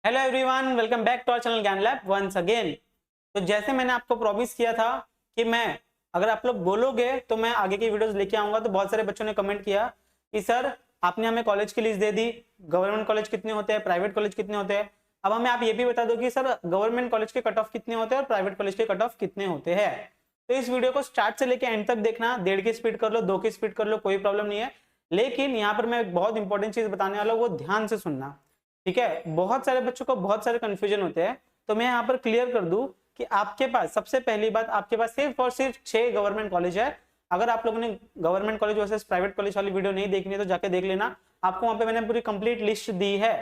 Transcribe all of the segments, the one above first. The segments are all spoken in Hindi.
Hello everyone, welcome back to our channel Gyan lab once again. तो जैसे मैंने आपको प्रॉमिस किया था कि मैं अगर आप लोग बोलोगे तो मैं आगे की वीडियोस लेके आऊंगा। तो बहुत सारे बच्चों ने कमेंट किया कि सर आपने हमें कॉलेज की लिस्ट दे दी, गवर्नमेंट कॉलेज कितने होते हैं, प्राइवेट कॉलेज कितने होते हैं। अब हमें आप ये भी बता दो कि सर गवर्नमेंट कॉलेज के कट ऑफ कितने होते हैं और प्राइवेट कॉलेज के कट ऑफ कितने होते हैं। तो इस वीडियो को स्टार्ट से लेकर एंड तक देखना। 1.5 की स्पीड कर लो, 2 की स्पीड कर लो, कोई प्रॉब्लम नहीं है। लेकिन यहाँ पर मैं एक बहुत इंपॉर्टेंट चीज बताने वाला हूँ, वो ध्यान से सुनना। ठीक है, बहुत सारे बच्चों को बहुत सारे कंफ्यूजन होते हैं, तो मैं यहाँ पर क्लियर कर दूं कि आपके पास सबसे पहली बात, आपके पास सिर्फ और सिर्फ 6 गवर्नमेंट कॉलेज है। अगर आप लोगों ने government college versus private college वाली वीडियो नहीं देखनी है तो जाके देख लेना, आपको वहां पे मैंने पूरी कंप्लीट लिस्ट दी है।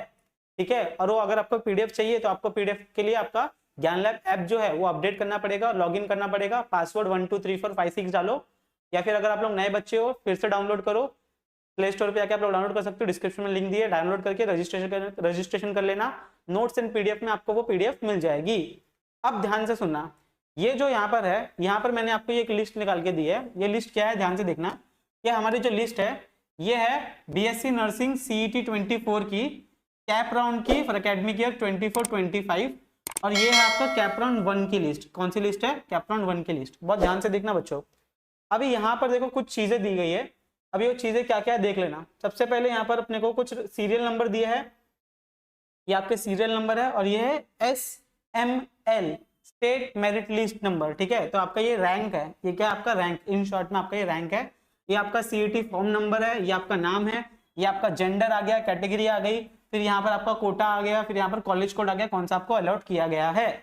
ठीक है, और वो अगर आपको पीडीएफ चाहिए तो आपको पीडीएफ के लिए आपका ज्ञान लैब ऐप जो है वो अपडेट करना पड़ेगा, लॉग इन करना पड़ेगा, पासवर्ड 123456 डालो, या फिर अगर आप लोग नए बच्चे हो फिर से डाउनलोड करो। प्ले स्टोर पे आके आप लोग डाउनलोड कर सकते हो, डिस्क्रिप्शन में लिंक दिए, डाउनलोड करके रजिस्ट्रेशन कर लेना। नोट्स एंड पीडीएफ में आपको वो पीडीएफ मिल जाएगी। अब ध्यान से सुनना, ये जो यहाँ पर है, यहाँ पर मैंने आपको एक लिस्ट निकाल के दी है। ये लिस्ट क्या है, ध्यान से देखना। ये हमारी जो लिस्ट है ये है बीएससी नर्सिंग सीईटी 24 की, कैप राउंड की फॉर एकेडमिक ईयर 24-25, और ये है आपका कैप राउंड 1 की लिस्ट। कौन सी लिस्ट है? कैप राउंड 1 की लिस्ट। बहुत ध्यान से देखना बच्चों। अभी यहाँ पर देखो कुछ चीजें दी गई है, अभी वो चीजें क्या क्या है देख लेना। सबसे पहले यहाँ पर अपने को कुछ सीरियल नंबर दिया है, ये आपके सीरियल नंबर है, और ये है SML state merit list number. ठीक है, तो आपका ये रैंक है, ये क्या आपका रैंक, इन शॉर्ट में आपका ये रैंक है। ये आपका सीईटी फॉर्म नंबर है, ये आपका नाम है, ये आपका जेंडर आ गया, कैटेगरी आ गई, फिर यहाँ पर आपका कोटा आ गया, फिर यहाँ पर कॉलेज कोड आ गया, कौन सा आपको अलॉट किया गया है।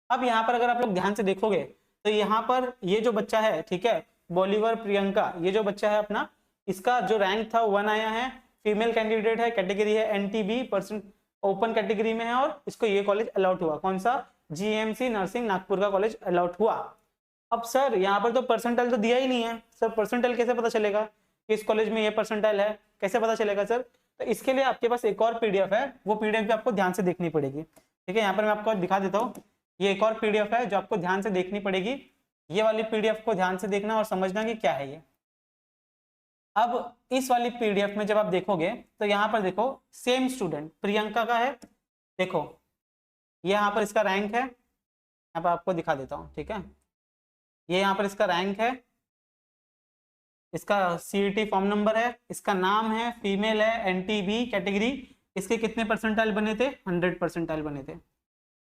अब यहाँ पर अगर आप लोग ध्यान से देखोगे तो यहाँ पर ये जो बच्चा है, ठीक है, बॉलीवर प्रियंका, ये जो बच्चा है अपना, इसका जो रैंक था 1 आया है, फीमेल कैंडिडेट है, कैटेगरी है NTB परसेंट, ओपन कैटेगरी में है, और इसको ये कॉलेज अलॉट हुआ। कौन सा? GMC नर्सिंग नागपुर का कॉलेज अलॉट हुआ। अब सर यहाँ पर तो परसेंटाइल तो दिया ही नहीं है, सर परसेंटाइल कैसे पता चलेगा कि इस कॉलेज में ये परसेंटाइल है, कैसे पता चलेगा सर? तो इसके लिए आपके पास एक और पीडीएफ है, वो पीडीएफ भी आपको ध्यान से देखनी पड़ेगी। ठीक है, यहाँ पर मैं आपको दिखा देता हूँ, ये एक और पीडीएफ है जो आपको ध्यान से देखनी पड़ेगी। ये वाली पीडीएफ को ध्यान से देखना और समझना कि क्या है ये। अब इस वाली पीडीएफ में जब आप देखोगे तो यहाँ पर देखो सेम स्टूडेंट प्रियंका का है, देखो ये यहाँ पर इसका रैंक है, यहाँ पर आपको दिखा देता हूँ। ठीक है, ये यहाँ पर इसका रैंक है, इसका सीईटी फॉर्म नंबर है, इसका नाम है, फीमेल है, NTB कैटेगरी, इसके कितने परसेंटाइल बने थे? 100 परसेंटाइल बने थे।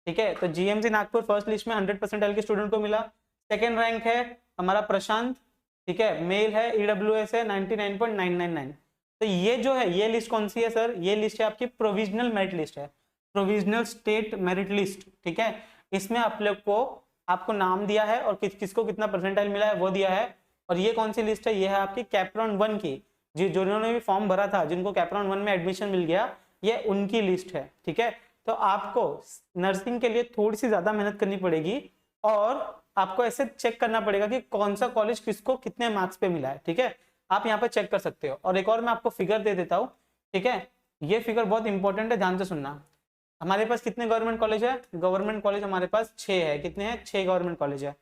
ठीक है, तो GMC नागपुर फर्स्ट लिस्ट में 100 परसेंटाइल के स्टूडेंट को मिला। सेकेंड रैंक है हमारा प्रशांत, ठीक है, मेल है, EWS है 99.999। तो ये जो है ये लिस्ट कौन सी है सर? ये लिस्ट है आपकी प्रोविजनल मेरिट लिस्ट है, प्रोविजनल स्टेट मेरिट लिस्ट। ठीक है, इसमें आप लोग को आपको नाम दिया है और किसको कितना परसेंटाइल मिला है वो दिया है। और ये कौन सी लिस्ट है? ये है आपकी कैपराउंड 1 की, जिन्होंने भी फॉर्म भरा था, जिनको कैपराउंड 1 में एडमिशन मिल गया, ये उनकी लिस्ट है। ठीक है, तो आपको नर्सिंग के लिए थोड़ी सी ज्यादा मेहनत करनी पड़ेगी और आपको ऐसे चेक करना पड़ेगा कि कौन सा कॉलेज किसको कितने मार्क्स पे मिला है। ठीक है, आप यहाँ पे चेक कर सकते हो। और एक और मैं आपको फिगर दे देता हूँ। ठीक है, ये फिगर बहुत इंपॉर्टेंट है, ध्यान से सुनना। हमारे पास कितने गवर्नमेंट कॉलेज है? गवर्नमेंट कॉलेज हमारे पास 6 है। कितने हैं? 6 गवर्नमेंट कॉलेज है।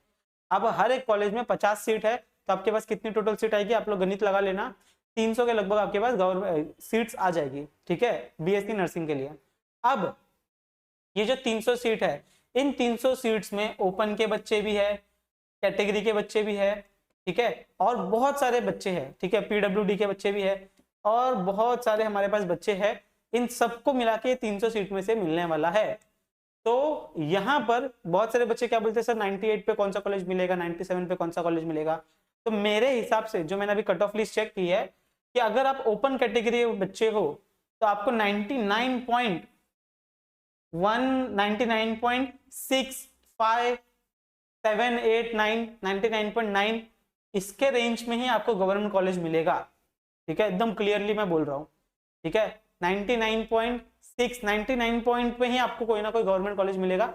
अब हर एक कॉलेज में 50 सीट है, तो आपके पास कितनी टोटल सीट आएगी? आप लोग गणित लगा लेना, 300 के लगभग आपके पास गवर्नमेंट सीट्स आ जाएगी। ठीक है, बीएससी नर्सिंग के लिए। अब ये जो 300 सीट है, इन 300 सीट्स में ओपन के बच्चे भी है, कैटेगरी के बच्चे भी है, ठीक है, और बहुत सारे बच्चे हैं। ठीक है, PWD के बच्चे भी है, और बहुत सारे हमारे पास बच्चे हैं। इन सबको मिला के 300 सीट में से मिलने वाला है। तो यहाँ पर बहुत सारे बच्चे क्या बोलते हैं, सर 98 पे कौन सा कॉलेज मिलेगा, 97 पे कौन सा कॉलेज मिलेगा? तो मेरे हिसाब से जो मैंने अभी कट ऑफ लिस्ट चेक की है, कि अगर आप ओपन कैटेगरी बच्चे हो तो आपको 99.65789 इसके रेंज में ही आपको गवर्नमेंट कॉलेज मिलेगा। ठीक है, एकदम क्लियरली मैं बोल रहा हूँ। ठीक है, 99 पॉइंट पे ही आपको कोई ना कोई गवर्नमेंट कॉलेज मिलेगा।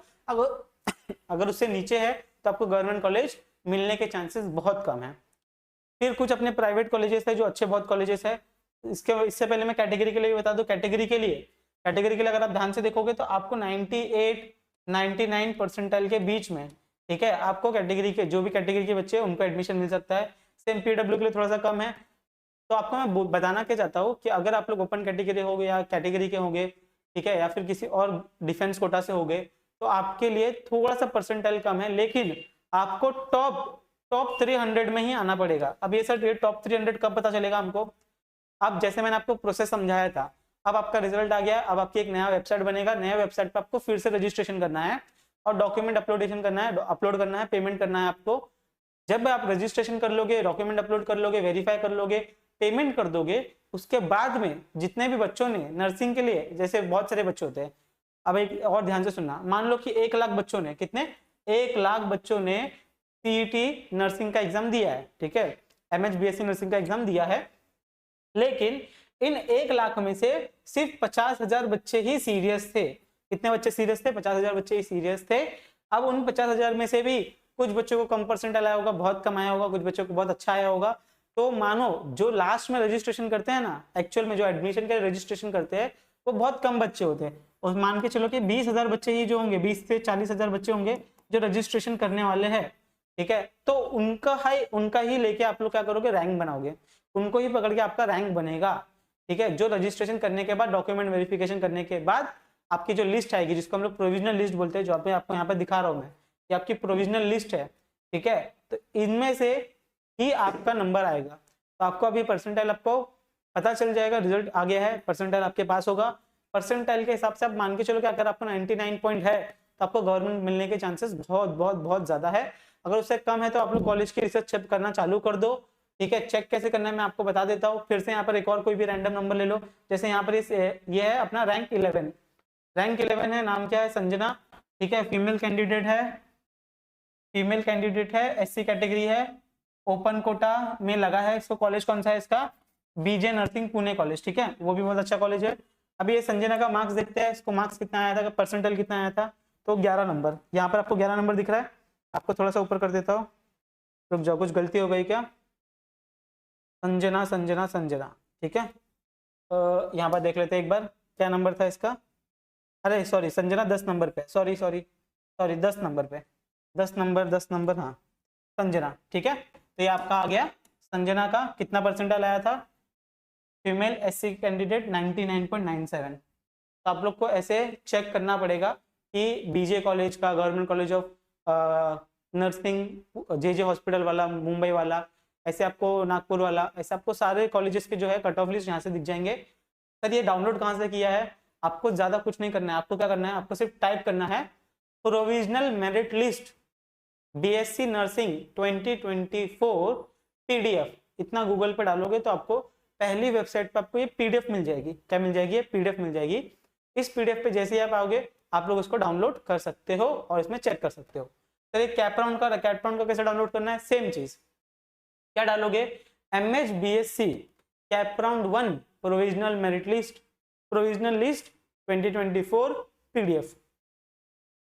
अगर उससे नीचे है तो आपको गवर्नमेंट कॉलेज मिलने के चांसेस बहुत कम है। फिर कुछ अपने प्राइवेट कॉलेजेस है जो अच्छे बहुत कॉलेजेस है। इससे पहले मैं कैटेगरी के लिए बता दूं, कैटेगरी के लिए अगर आप ध्यान से देखोगे तो आपको 98-99 परसेंटाइल के बीच में, ठीक है, आपको कैटेगरी के जो भी कैटेगरी के बच्चे हैं उनको एडमिशन मिल सकता है। सेम PW के लिए थोड़ा सा कम है। तो आपको मैं बताना क्या चाहता हूँ कि अगर आप लोग ओपन कैटेगरी हो गए या कैटेगरी के होंगे, ठीक है, या फिर किसी और डिफेंस कोटा से हो गए, तो आपके लिए थोड़ा सा परसेंटाइल कम है, लेकिन आपको टॉप 300 में ही आना पड़ेगा। अब ये सर ये टॉप 300 कब पता चलेगा हमको? अब जैसे मैंने आपको प्रोसेस समझाया था, अब आपका रिजल्ट आ गया, अब आपकी एक नया वेबसाइट बनेगा, नया वेबसाइट पे आपको फिर से रजिस्ट्रेशन करना है और डॉक्यूमेंट अपलोडेशन करना है, अपलोड करना है, पेमेंट करना है आपको। जब आप रजिस्ट्रेशन कर लोगे, डॉक्यूमेंट अपलोड कर लोगे, वेरीफाई कर लोगे, पेमेंट कर दोगे, उसके बाद में जितने भी बच्चों ने नर्सिंग के लिए, जैसे बहुत सारे बच्चे होते हैं, अब एक और ध्यान से सुनना, मान लो कि 1 लाख बच्चों ने, कितने 1 लाख बच्चों ने सीईटी नर्सिंग का एग्जाम दिया है, ठीक है, MHBSc नर्सिंग का एग्जाम दिया है, लेकिन इन 1 लाख में से सिर्फ 50,000 बच्चे ही सीरियस थे। कितने बच्चे सीरियस थे? 50,000 बच्चे ही सीरियस थे। अब उन 50,000 में से भी कुछ बच्चों को कम परसेंटाइल आया होगा, बहुत कम आया होगा, कुछ बच्चों को बहुत अच्छा आया होगा। तो मानो जो लास्ट में रजिस्ट्रेशन करते हैं ना, एक्चुअल में जो एडमिशन के रजिस्ट्रेशन करते हैं वो बहुत कम बच्चे होते हैं, और मान के चलो कि 20,000 बच्चे ही जो होंगे, 20 से 40,000 बच्चे होंगे जो रजिस्ट्रेशन करने वाले हैं, ठीक है। तो उनका ही लेके आप लोग क्या करोगे, रैंक बनाओगे, उनको ही पकड़ के आपका रैंक बनेगा, ठीक है। जो रजिस्ट्रेशन करने के बाद, डॉक्यूमेंट वेरिफिकेशन करने के बाद आपकी जो लिस्ट आएगी, जिसको हम लोग प्रोविजनल लिस्ट बोलते हैं, जो आपको यहाँ पे दिखा रहा हूँ मैं, ये आपकी प्रोविजनल लिस्ट है, ठीक है। तो इनमें से ही आपका नंबर आएगा। तो आपको अभी परसेंटाइल आपको पता चल जाएगा, रिजल्ट आ गया है, परसेंटाइल आपके पास होगा। परसेंटाइल के हिसाब से आप मान के चलो कि अगर आपको 99 पॉइंट है तो आपको गवर्नमेंट मिलने के चांसेस बहुत बहुत बहुत ज्यादा है। अगर उससे कम है तो आप लोग कॉलेज की रिसर्च करना चालू कर दो, ठीक है। चेक कैसे करना है मैं आपको बता देता हूँ। फिर से यहाँ पर एक और कोई भी रैंडम नंबर ले लो, जैसे यहाँ पर ये है अपना रैंक 11, रैंक 11 है, नाम क्या है, संजना, ठीक है। फीमेल कैंडिडेट है, SC कैटेगरी है, ओपन कोटा में लगा है इसको। कॉलेज कौन सा है इसका? BJ नर्सिंग पुणे कॉलेज, ठीक है, वो भी बहुत अच्छा कॉलेज है। अभी ये संजना का मार्क्स देखते हैं, इसको मार्क्स कितना आया था, परसेंटाइल कितना आया था, तो 11 नंबर। यहाँ पर आपको 11 नंबर दिख रहा है, आपको थोड़ा सा ऊपर कर देता हूँ, रुक जाओ, कुछ गलती हो गई क्या? संजना, ठीक है। यहाँ पर देख लेते हैं एक बार, क्या नंबर था इसका? अरे सॉरी, संजना 10 नंबर पे, सॉरी 10 नंबर पे, 10 नंबर, हाँ संजना, ठीक है। तो ये आपका आ गया, संजना का कितना परसेंटाइल आया था? Female SC candidate 99.97। तो आप लोग को ऐसे चेक करना पड़ेगा कि BJ कॉलेज का, government college of nursing, JJ hospital वाला, मुंबई वाला, ऐसे आपको नागपुर वाला, ऐसे आपको सारे कॉलेजेस के जो है कट ऑफ लिस्ट यहाँ से दिख जाएंगे। सर ये डाउनलोड कहाँ से किया है? आपको ज्यादा कुछ नहीं करना है, आपको क्या करना है, आपको सिर्फ टाइप करना है provisional merit list BSc nursing 2024 PDF, इतना गूगल पे डालोगे तो आपको पहली वेबसाइट पे आपको ये PDF मिल जाएगी। क्या मिल जाएगी? ये PDF मिल जाएगी। इस PDF पे जैसे ही आप आओगे आप लोग उसको डाउनलोड कर सकते हो और इसमें चेक कर सकते हो। तो ये कैपराउंड का कैसे डाउनलोड करना है? सेम चीज, क्या डालोगे? MHBSc कैपराउंड 1 provisional merit list, provisional list 2024 PDF,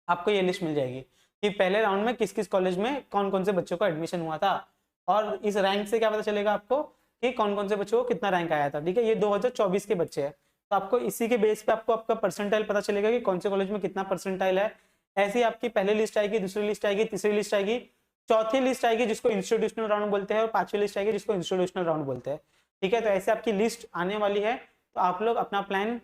आपको ये लिस्ट मिल जाएगी कि पहले राउंड में किस किस कॉलेज में कौन कौन से बच्चों का एडमिशन हुआ था, और इस रैंक से क्या पता चलेगा आपको कि कौन कौन से बच्चों को कितना रैंक आया था, ठीक है। ये 2024 के बच्चे हैं, तो आपको इसी के बेस पे आपको आपका परसेंटाइल पता चलेगा कि कौन से कॉलेज में कितना परसेंटाइल है। ऐसी आपकी पहली लिस्ट आएगी, दूसरी लिस्ट आएगी, तीसरी लिस्ट आएगी, चौथी लिस्ट आएगी जिसको इंस्टीट्यूशनल राउंड बोलते हैं, और पांचवी लिस्ट आएगी जिसको इंस्टीट्यूशनल राउंड बोलते हैं, ठीक है। तो ऐसे आपकी लिस्ट आने वाली है, तो आप लोग अपना प्लान,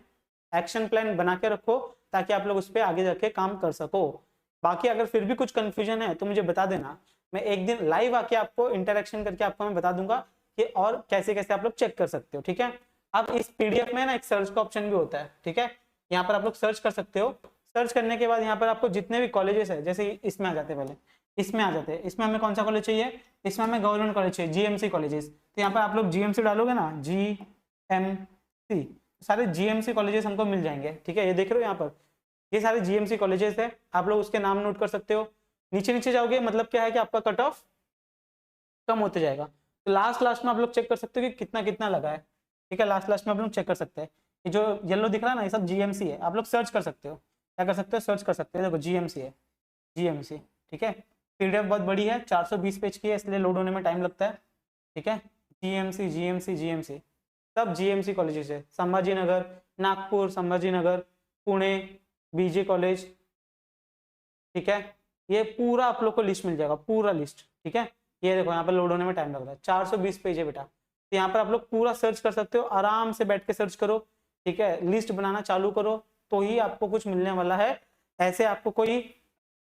एक्शन प्लान बना के रखो ताकि आप लोग उस पर आगे जाके काम कर सको। बाकी अगर फिर भी कुछ कंफ्यूजन है तो मुझे बता देना, मैं एक दिन लाइव आके आपको इंटरेक्शन करके आपको मैं बता दूंगा कि और कैसे कैसे आप लोग चेक कर सकते हो, ठीक है। अब इस PDF में ना एक सर्च का ऑप्शन भी होता है, ठीक है, यहाँ पर आप लोग सर्च कर सकते हो। सर्च करने के बाद यहाँ पर आपको जितने भी कॉलेजेस है, जैसे इसमें आ जाते हैं, पहले इसमें आ जाते हैं, इसमें हमें कौन सा कॉलेज चाहिए? इसमें हमें गवर्नमेंट कॉलेज चाहिए, GMC कॉलेजेस। तो यहाँ पर आप लोग GMC डालोगे ना, GMC, सारे GMC कॉलेजेस हमको मिल जाएंगे, ठीक है। ये देख रहे हो यहाँ पर, ये सारे GMC कॉलेजेस है, आप लोग उसके नाम नोट कर सकते हो। नीचे नीचे जाओगे, मतलब क्या है कि आपका कट ऑफ कम होते जाएगा, तो लास्ट में आप लोग चेक कर सकते हो कि कितना कितना लगा है, ठीक है। लास्ट में आप लोग चेक कर सकते हैं। ये जो येलो दिख रहा है ना, ये सब GMC है, आप लोग सर्च कर सकते हो, क्या कर सकते हो, सर्च कर सकते हो। देखो GMC है, GMC, ठीक है। PDF बहुत बड़ी है, 420 पेज की है, इसलिए लोड होने में टाइम लगता है, ठीक है। GMC सब GMC कॉलेजेस है, संभाजीनगर, नागपुर, संभाजीनगर, पुणे, BJ कॉलेज, ठीक है। ये पूरा आप लोग को लिस्ट मिल जाएगा, पूरा लिस्ट, ठीक है। ये देखो यहाँ पर लोड होने में टाइम लग रहा है, 420 पेज है बेटा। तो यहाँ पर आप लोग पूरा सर्च कर सकते हो, आराम से बैठ के सर्च करो, ठीक है। लिस्ट बनाना चालू करो, तो ही आपको कुछ मिलने वाला है। ऐसे आपको कोई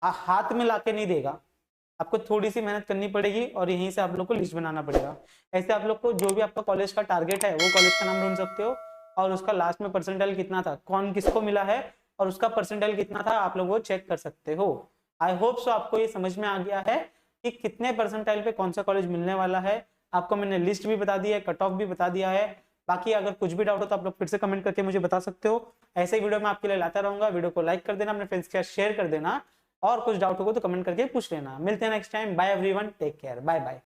हाथ में लाके नहीं देगा, आपको थोड़ी सी मेहनत करनी पड़ेगी और यहीं से आप लोग को लिस्ट बनाना पड़ेगा। ऐसे आप लोग को जो भी आपका कॉलेज का टारगेट है वो कॉलेज का नाम ढूंढ सकते हो और उसका लास्ट में परसेंटाइल कितना था, कौन किसको मिला है और उसका परसेंटाइल कितना था, आप लोग वो चेक कर सकते हो। आई होप सो आपको ये समझ में आ गया है कि कितने परसेंटाइल पे कौन सा कॉलेज मिलने वाला है। आपको मैंने लिस्ट भी बता दी है, कट ऑफ भी बता दिया है। बाकी अगर कुछ भी डाउट हो तो आप लोग फिर से कमेंट करके मुझे बता सकते हो। ऐसे ही वीडियो मैं आपके लिए लाता रहूंगा। वीडियो को लाइक कर देना, अपने फ्रेंड्स के साथ शेयर कर देना और कुछ डाउट होगा तो कमेंट करके पूछ लेना। मिलते हैं next time. Bye everyone, take care, bye bye.